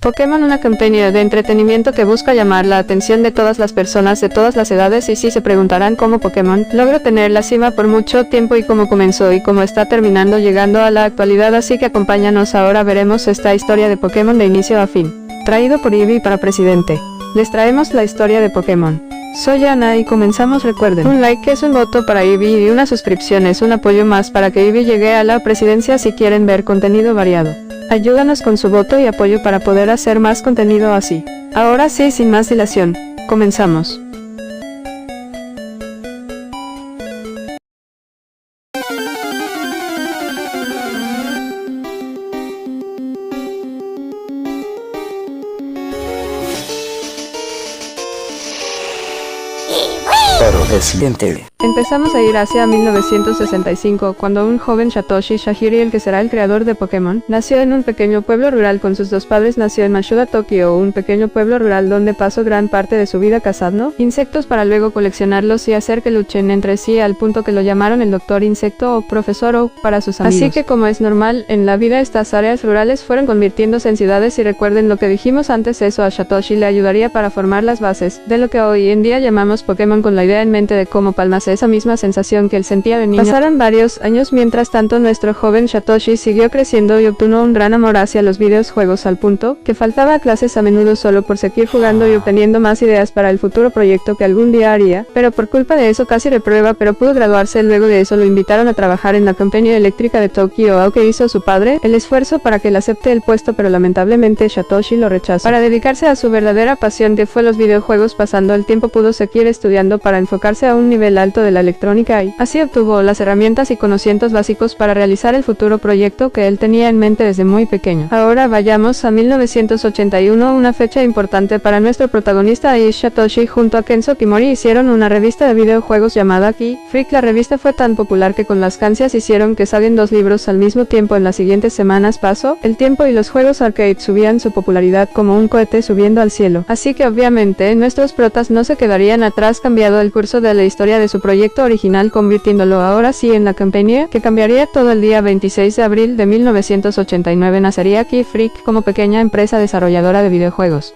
Pokémon, una campaña de entretenimiento que busca llamar la atención de todas las personas de todas las edades, y si se preguntarán cómo Pokémon logró tener la cima por mucho tiempo y cómo comenzó y cómo está terminando llegando a la actualidad, así que acompáñanos, ahora veremos esta historia de Pokémon de inicio a fin. Traído por Eevee para presidente. Les traemos la historia de Pokémon. Soy Ana y comenzamos. Recuerden, un like es un voto para Eevee y una suscripción es un apoyo más para que Eevee llegue a la presidencia si quieren ver contenido variado. Ayúdanos con su voto y apoyo para poder hacer más contenido así. Ahora sí, sin más dilación, comenzamos. Empezamos a ir hacia 1965, cuando un joven Satoshi Tajiri, el que será el creador de Pokémon, nació en un pequeño pueblo rural con sus dos padres. Nació en Matsuda, Tokio, un pequeño pueblo rural donde pasó gran parte de su vida cazando insectos para luego coleccionarlos y hacer que luchen entre sí, al punto que lo llamaron el Doctor Insecto o Profesor Oak para sus amigos. Así que, como es normal en la vida, estas áreas rurales fueron convirtiéndose en ciudades, y recuerden lo que dijimos antes, eso a Satoshi le ayudaría para formar las bases de lo que hoy en día llamamos Pokémon, con la idea en mente de cómo palmarse esa misma sensación que él sentía de niño. Pasaron varios años, mientras tanto nuestro joven Satoshi siguió creciendo y obtuvo un gran amor hacia los videojuegos, al punto que faltaba a clases a menudo solo por seguir jugando y obteniendo más ideas para el futuro proyecto que algún día haría, pero por culpa de eso casi reprueba, pero pudo graduarse. Luego de eso lo invitaron a trabajar en la compañía eléctrica de Tokio, aunque hizo su padre el esfuerzo para que él acepte el puesto, pero lamentablemente Satoshi lo rechazó. Para dedicarse a su verdadera pasión, que fue los videojuegos, pasando el tiempo pudo seguir estudiando para enfocarse a un nivel alto de la electrónica, y así obtuvo las herramientas y conocimientos básicos para realizar el futuro proyecto que él tenía en mente desde muy pequeño. Ahora vayamos a 1981, una fecha importante para nuestro protagonista, y Satoshi junto a Ken Sukimori hicieron una revista de videojuegos llamada Key Freak. La revista fue tan popular que con las ansias hicieron que salgan dos libros al mismo tiempo. En las siguientes semanas pasó el tiempo y los juegos arcade subían su popularidad como un cohete subiendo al cielo, así que obviamente nuestros protas no se quedarían atrás, cambiado el curso de la historia de su proyecto original, convirtiéndolo ahora sí en la campaña que cambiaría todo. El día 26 de abril de 1989 nacería Key Freak como pequeña empresa desarrolladora de videojuegos.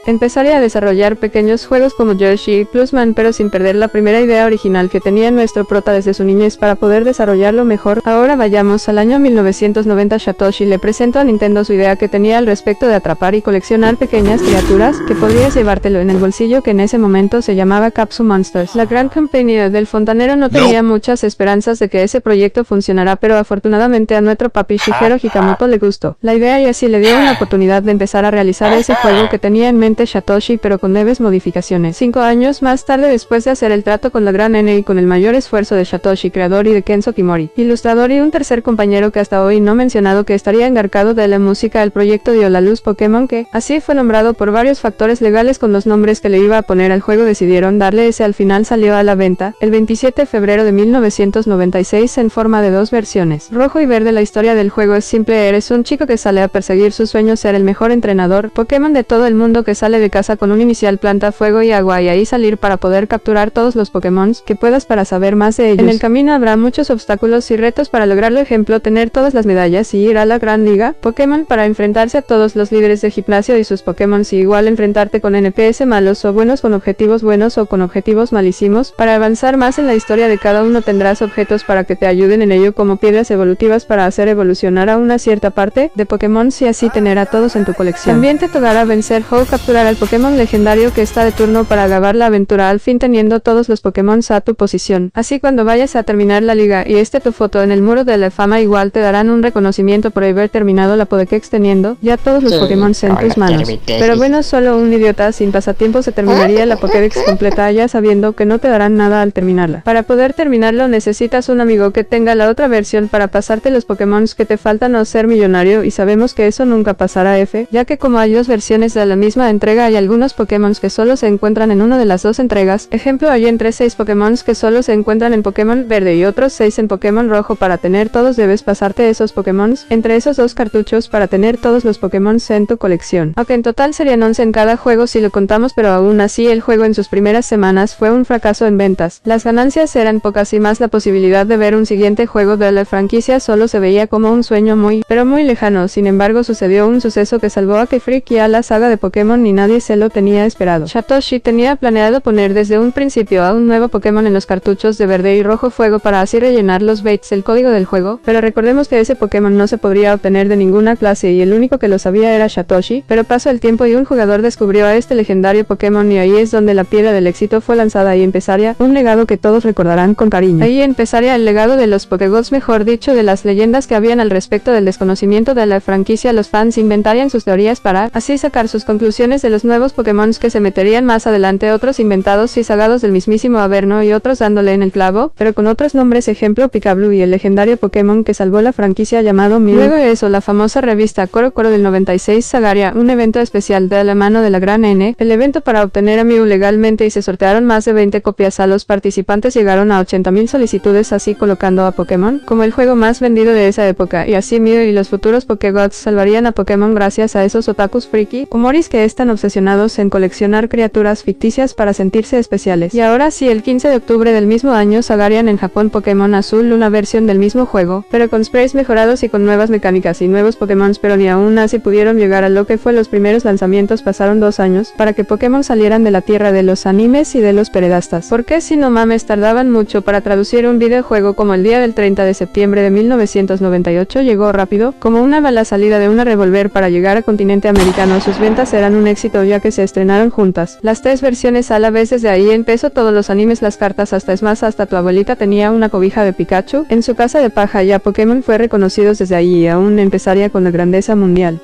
Empezaría a desarrollar pequeños juegos como Yoshi y Plusman, pero sin perder la primera idea original que tenía nuestro prota desde su niñez para poder desarrollarlo mejor. Ahora vayamos al año 1990. Satoshi le presentó a Nintendo su idea que tenía al respecto de atrapar y coleccionar pequeñas criaturas que podrías llevártelo en el bolsillo, que en ese momento se llamaba Capsule Monsters. La gran compañía del fontanero no tenía muchas esperanzas de que ese proyecto funcionara, pero afortunadamente a nuestro papi Shigeru Hikamoto le gustó la idea y así le dio una oportunidad de empezar a realizar ese juego que tenía en mente Satoshi, pero con leves modificaciones. 5 años más tarde, después de hacer el trato con la gran N y con el mayor esfuerzo de Satoshi, creador, y de Ken Sukimori, ilustrador, y un tercer compañero que hasta hoy no mencionado, que estaría encargado de la música, el proyecto dio la luz Pokémon, que así fue nombrado por varios factores legales con los nombres que le iba a poner al juego. Decidieron darle ese. Al final salió a la venta el 27 de febrero de 1996 en forma de 2 versiones, rojo y verde. La historia del juego es simple: eres un chico que sale a perseguir sus sueños, ser el mejor entrenador Pokémon de todo el mundo, que sale de casa con un inicial planta, fuego y agua, y ahí salir para poder capturar todos los Pokémon que puedas para saber más de ellos. En el camino habrá muchos obstáculos y retos para lograrlo, ejemplo, tener todas las medallas y ir a la gran liga Pokémon para enfrentarse a todos los líderes de gimnasio y sus Pokémon, y igual enfrentarte con NPS malos o buenos, con objetivos buenos o con objetivos malísimos. Para avanzar más en la historia de cada uno tendrás objetos para que te ayuden en ello, como piedras evolutivas para hacer evolucionar a una cierta parte de Pokémon y así tener a todos en tu colección. También te tocará vencer o capturar al Pokémon legendario que está de turno para acabar la aventura, al fin teniendo todos los Pokémon a tu posición. Así cuando vayas a terminar la liga y tu foto en el muro de la fama, igual te darán un reconocimiento por haber terminado la Pokédex teniendo ya todos los Pokémon en tus manos. Pero bueno, solo un idiota sin pasatiempo se terminaría la Pokédex completa, ya sabiendo que no te darán nada al terminarla. Para poder terminarlo necesitas un amigo que tenga la otra versión para pasarte los Pokémon que te faltan o ser millonario, y sabemos que eso nunca pasará, ya que como hay 2 versiones de la misma entrega hay algunos Pokémon que solo se encuentran en una de las dos entregas. Ejemplo, hay entre 6 Pokémon que solo se encuentran en Pokémon Verde y otros 6 en Pokémon Rojo. Para tener todos debes pasarte esos Pokémon entre esos dos cartuchos para tener todos los Pokémon en tu colección. Aunque en total serían 11 en cada juego si lo contamos, pero aún así el juego en sus primeras semanas fue un fracaso en ventas. Las ganancias eran pocas y más la posibilidad de ver un siguiente juego de la franquicia solo se veía como un sueño muy, pero muy lejano. Sin embargo, sucedió un suceso que salvó a Game Freak y a la saga de Pokémon y nadie se lo tenía esperado. Satoshi tenía planeado poner desde un principio a un nuevo Pokémon en los cartuchos de Verde y Rojo Fuego para así rellenar los bytes del código del juego, pero recordemos que ese Pokémon no se podría obtener de ninguna clase y el único que lo sabía era Satoshi, pero pasó el tiempo y un jugador descubrió a este legendario Pokémon y ahí es donde la piedra del éxito fue lanzada y empezaría un legado que todos recordarán con cariño. Ahí empezaría el legado de los Pokégods, mejor dicho, de las leyendas que habían al respecto del desconocimiento de la franquicia. Los fans inventarían sus teorías para así sacar sus conclusiones de los nuevos Pokémon que se meterían más adelante, otros inventados y sagados del mismísimo Averno y otros dándole en el clavo, pero con otros nombres, ejemplo Pikachu y el legendario Pokémon que salvó la franquicia llamado Mew. Luego de eso, la famosa revista Coro Coro del 96 sacaría un evento especial de la mano de la Gran N, el evento para obtener a Mew legalmente, y se sortearon más de 20 copias. A los participantes llegaron a 80.000 solicitudes, así colocando a Pokémon como el juego más vendido de esa época, y así Mew y los futuros Pokégods salvarían a Pokémon gracias a esos otakus friki o moris que están obsesionados en coleccionar criaturas ficticias para sentirse especiales. Y ahora sí, el 15 de octubre del mismo año sacarían en Japón Pokémon Azul, una versión del mismo juego, pero con sprays mejorados y con nuevas mecánicas y nuevos Pokémon, pero ni aún así pudieron llegar a lo que fue los primeros lanzamientos. Pasaron 2 años para que Pokémon salieran de la tierra de los animes y de los peredastas. Porque si no mames, tardaban mucho para traducir un videojuego. Como el día del 30 de septiembre de 1998 llegó rápido, como una bala salida de una revólver para llegar al continente americano. Sus ventas eran un éxito ya que se estrenaron juntas las 3 versiones a la vez. Desde ahí empezó todos los animes, las cartas, hasta es más, hasta tu abuelita tenía una cobija de Pikachu en su casa de paja. Ya Pokémon fue reconocido desde ahí y aún empezaría con la grandeza mundial.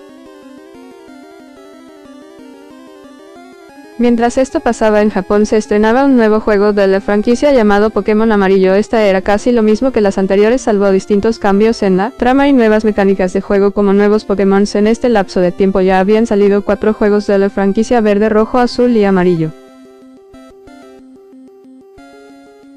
Mientras esto pasaba en Japón, se estrenaba un nuevo juego de la franquicia llamado Pokémon Amarillo. Esta era casi lo mismo que las anteriores, salvo distintos cambios en la trama y nuevas mecánicas de juego como nuevos Pokémon. En este lapso de tiempo ya habían salido 4 juegos de la franquicia: Verde, Rojo, Azul y Amarillo.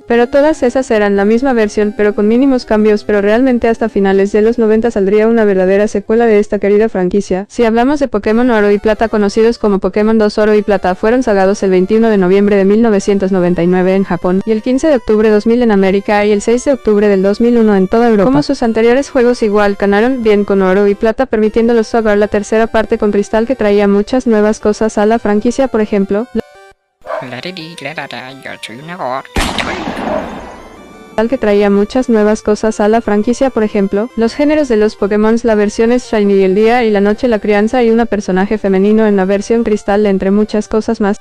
Pero todas esas eran la misma versión, pero con mínimos cambios, pero realmente hasta finales de los 90 saldría una verdadera secuela de esta querida franquicia. Si hablamos de Pokémon Oro y Plata, conocidos como Pokémon 2 Oro y Plata, fueron sacados el 21 de noviembre de 1999 en Japón, y el 15 de octubre de 2000 en América, y el 6 de octubre del 2001 en toda Europa. Como sus anteriores juegos, igual ganaron bien con Oro y Plata, permitiéndolos sacar la tercera parte con Cristal, que traía muchas nuevas cosas a la franquicia. Por ejemplo, los géneros de los Pokémon, la versión Shiny y el día y la noche, la crianza y un personaje femenino en la versión Cristal, entre muchas cosas más.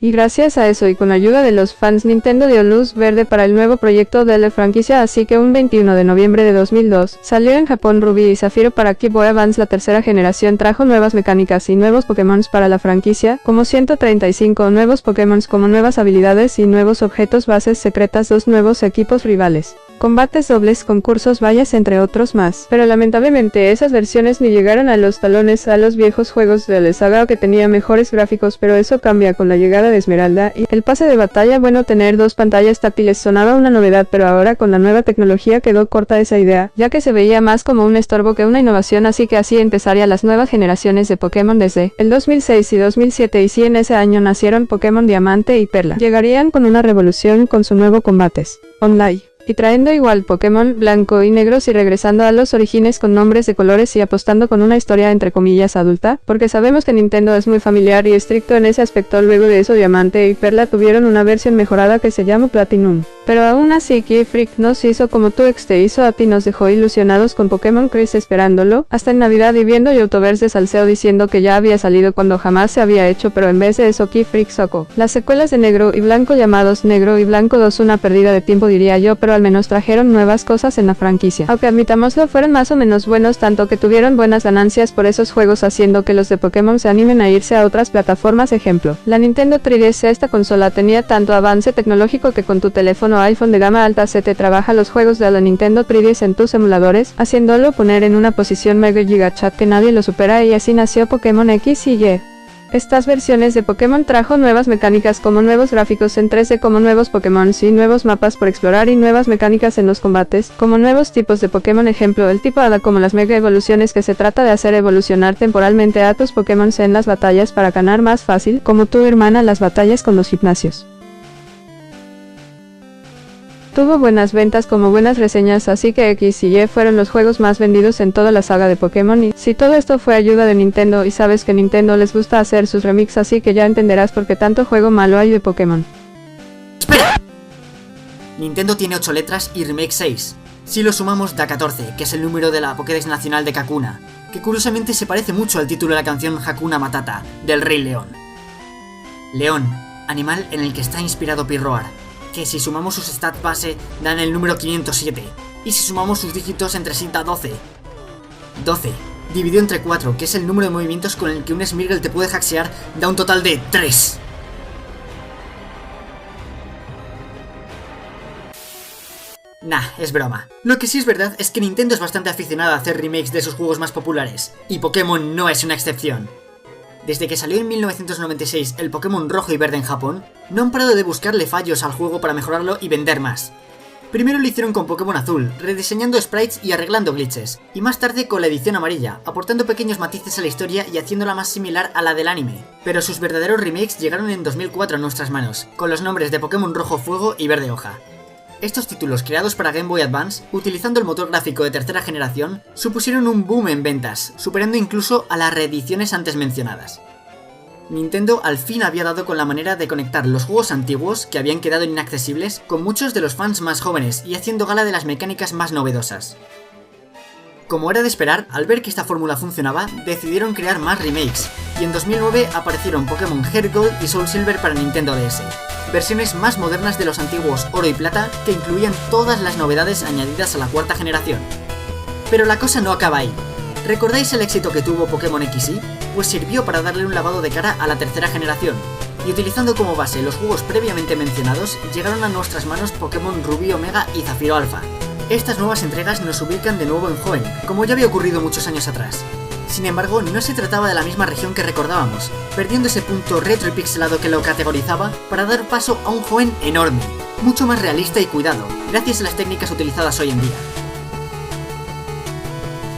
Y gracias a eso y con ayuda de los fans, Nintendo dio luz verde para el nuevo proyecto de la franquicia, así que un 21 de noviembre de 2002, salió en Japón Rubí y Zafiro para Game Boy Advance. La tercera generación trajo nuevas mecánicas y nuevos Pokémon para la franquicia, como 135 nuevos Pokémon, como nuevas habilidades y nuevos objetos, bases secretas, 2 nuevos equipos rivales, combates dobles, concursos, vallas, entre otros más. Pero lamentablemente esas versiones ni llegaron a los talones a los viejos juegos de la saga, que tenía mejores gráficos, pero eso cambia con la llegada de Esmeralda y el pase de batalla. Bueno, tener 2 pantallas táctiles sonaba una novedad, pero ahora con la nueva tecnología quedó corta esa idea, ya que se veía más como un estorbo que una innovación, así que así empezaría las nuevas generaciones de Pokémon desde el 2006 y 2007, y sí, en ese año nacieron Pokémon Diamante y Perla. Llegarían con una revolución con su nuevo combates online, y trayendo igual Pokémon Blanco y Negros, y regresando a los orígenes con nombres de colores y apostando con una historia entre comillas adulta, porque sabemos que Nintendo es muy familiar y estricto en ese aspecto. Luego de eso, Diamante y Perla tuvieron una versión mejorada que se llama Platinum. Pero aún así, Game Freak nos hizo como tú te hizo a ti, nos dejó ilusionados con Pokémon Crest, esperándolo hasta en Navidad y viendo youtubers de salseo diciendo que ya había salido cuando jamás se había hecho. Pero en vez de eso, Game Freak sacó las secuelas de Negro y Blanco llamados Negro y Blanco 2, una pérdida de tiempo diría yo, pero al menos trajeron nuevas cosas en la franquicia. Aunque admitámoslo, fueron más o menos buenos, tanto que tuvieron buenas ganancias por esos juegos, haciendo que los de Pokémon se animen a irse a otras plataformas. Ejemplo, la Nintendo 3DS. Esta consola tenía tanto avance tecnológico que con tu teléfono o iPhone de gama alta se te trabaja los juegos de la Nintendo 3DS en tus emuladores, haciéndolo poner en una posición mega gigachat que nadie lo supera, y así nació Pokémon X y Y. Estas versiones de Pokémon trajo nuevas mecánicas como nuevos gráficos en 3D, como nuevos Pokémon y nuevos mapas por explorar, y nuevas mecánicas en los combates, como nuevos tipos de Pokémon, ejemplo el tipo Hada, como las mega evoluciones, que se trata de hacer evolucionar temporalmente a tus Pokémon en las batallas para ganar más fácil, como tu hermana las batallas con los gimnasios. Tuvo buenas ventas como buenas reseñas, así que X y Y fueron los juegos más vendidos en toda la saga de Pokémon. Y si todo esto fue ayuda de Nintendo, y sabes que Nintendo les gusta hacer sus remixes, así que ya entenderás por qué tanto juego malo hay de Pokémon. ¡Espera! Nintendo tiene 8 letras y remake 6. Si lo sumamos, da 14, que es el número de la Pokédex nacional de Kakuna, que curiosamente se parece mucho al título de la canción Hakuna Matata, del Rey León. León, animal en el que está inspirado Pirroar, que si sumamos sus stats base dan el número 507, y si sumamos sus dígitos entre sí da 12. 12, dividido entre 4, que es el número de movimientos con el que un Smeargle te puede hackear, da un total de 3. Nah, es broma. Lo que sí es verdad es que Nintendo es bastante aficionada a hacer remakes de sus juegos más populares, y Pokémon no es una excepción. Desde que salió en 1996 el Pokémon rojo y verde en Japón, no han parado de buscarle fallos al juego para mejorarlo y vender más. Primero lo hicieron con Pokémon azul, rediseñando sprites y arreglando glitches, y más tarde con la edición amarilla, aportando pequeños matices a la historia y haciéndola más similar a la del anime. Pero sus verdaderos remakes llegaron en 2004 a nuestras manos, con los nombres de Pokémon rojo fuego y verde hoja. Estos títulos, creados para Game Boy Advance, utilizando el motor gráfico de tercera generación, supusieron un boom en ventas, superando incluso a las reediciones antes mencionadas. Nintendo al fin había dado con la manera de conectar los juegos antiguos, que habían quedado inaccesibles, con muchos de los fans más jóvenes y haciendo gala de las mecánicas más novedosas. Como era de esperar, al ver que esta fórmula funcionaba, decidieron crear más remakes, y en 2009 aparecieron Pokémon Heart Gold y Soul Silver para Nintendo DS, versiones más modernas de los antiguos Oro y Plata, que incluían todas las novedades añadidas a la cuarta generación. Pero la cosa no acaba ahí. ¿Recordáis el éxito que tuvo Pokémon XY? Pues sirvió para darle un lavado de cara a la tercera generación, y utilizando como base los juegos previamente mencionados, llegaron a nuestras manos Pokémon Rubí Omega y Zafiro Alpha. Estas nuevas entregas nos ubican de nuevo en Hoenn, como ya había ocurrido muchos años atrás. Sin embargo, no se trataba de la misma región que recordábamos, perdiendo ese punto retro y pixelado que lo categorizaba para dar paso a un Hoenn enorme, mucho más realista y cuidado, gracias a las técnicas utilizadas hoy en día.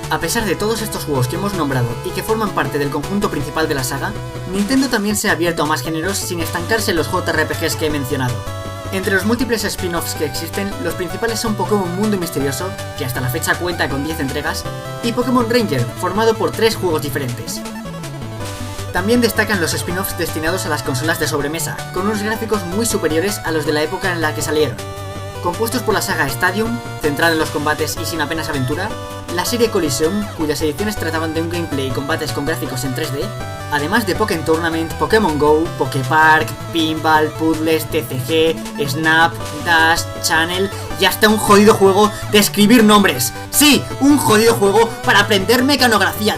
A pesar de todos estos juegos que hemos nombrado y que forman parte del conjunto principal de la saga, Nintendo también se ha abierto a más géneros sin estancarse en los JRPGs que he mencionado. Entre los múltiples spin-offs que existen, los principales son Pokémon Mundo Misterioso, que hasta la fecha cuenta con 10 entregas, y Pokémon Ranger, formado por 3 juegos diferentes. También destacan los spin-offs destinados a las consolas de sobremesa, con unos gráficos muy superiores a los de la época en la que salieron. Compuestos por la saga Stadium, centrada en los combates y sin apenas aventura, la serie Coliseum, cuyas ediciones trataban de un gameplay y combates con gráficos en 3D, además de Pokémon Tournament, Pokémon Go, Poképark, Pinball, Puzzles, TCG, Snap, Dash, Channel y hasta un jodido juego de escribir nombres. ¡Sí! Un jodido juego para aprender mecanografía.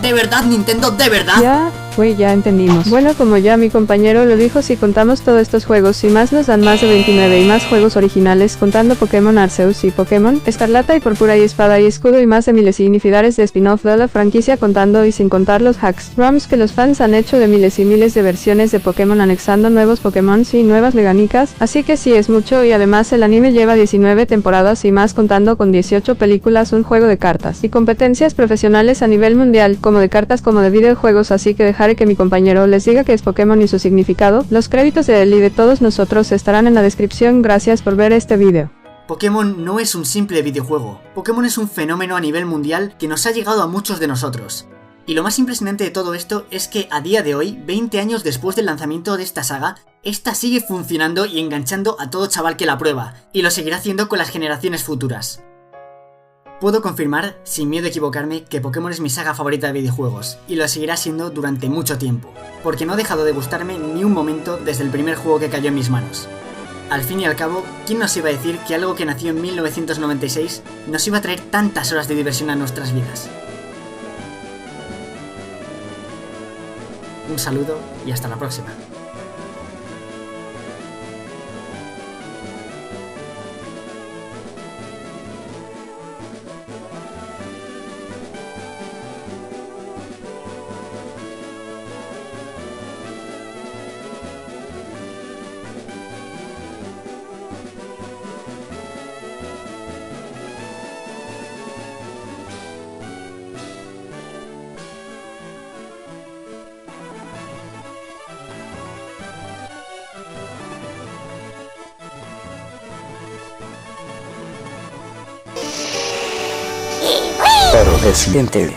¿De verdad, Nintendo? ¿De verdad? Ya entendimos. Bueno, como ya mi compañero lo dijo, si contamos todos estos juegos y más, nos dan más de 29 y más juegos originales, contando Pokémon Arceus y Pokémon Escarlata y Púrpura y Espada y Escudo, y más de miles y infinidades de spin-off de la franquicia, contando y sin contar los hacks, ROMs que los fans han hecho de miles y miles de versiones de Pokémon, anexando nuevos Pokémon y nuevas mecánicas, así que sí es mucho, y además el anime lleva 19 temporadas y más, contando con 18 películas, un juego de cartas y competencias profesionales a nivel mundial, como de cartas como de videojuegos, así que dejaré que mi compañero les diga qué es Pokémon y su significado. Los créditos de él y de todos nosotros estarán en la descripción. Gracias por ver este video. Pokémon no es un simple videojuego. Pokémon es un fenómeno a nivel mundial que nos ha llegado a muchos de nosotros. Y lo más impresionante de todo esto es que a día de hoy, 20 años después del lanzamiento de esta saga, esta sigue funcionando y enganchando a todo chaval que la prueba, y lo seguirá haciendo con las generaciones futuras. Puedo confirmar, sin miedo a equivocarme, que Pokémon es mi saga favorita de videojuegos, y lo seguirá siendo durante mucho tiempo, porque no ha dejado de gustarme ni un momento desde el primer juego que cayó en mis manos. Al fin y al cabo, ¿quién nos iba a decir que algo que nació en 1996 nos iba a traer tantas horas de diversión a nuestras vidas? Un saludo y hasta la próxima. el siguiente.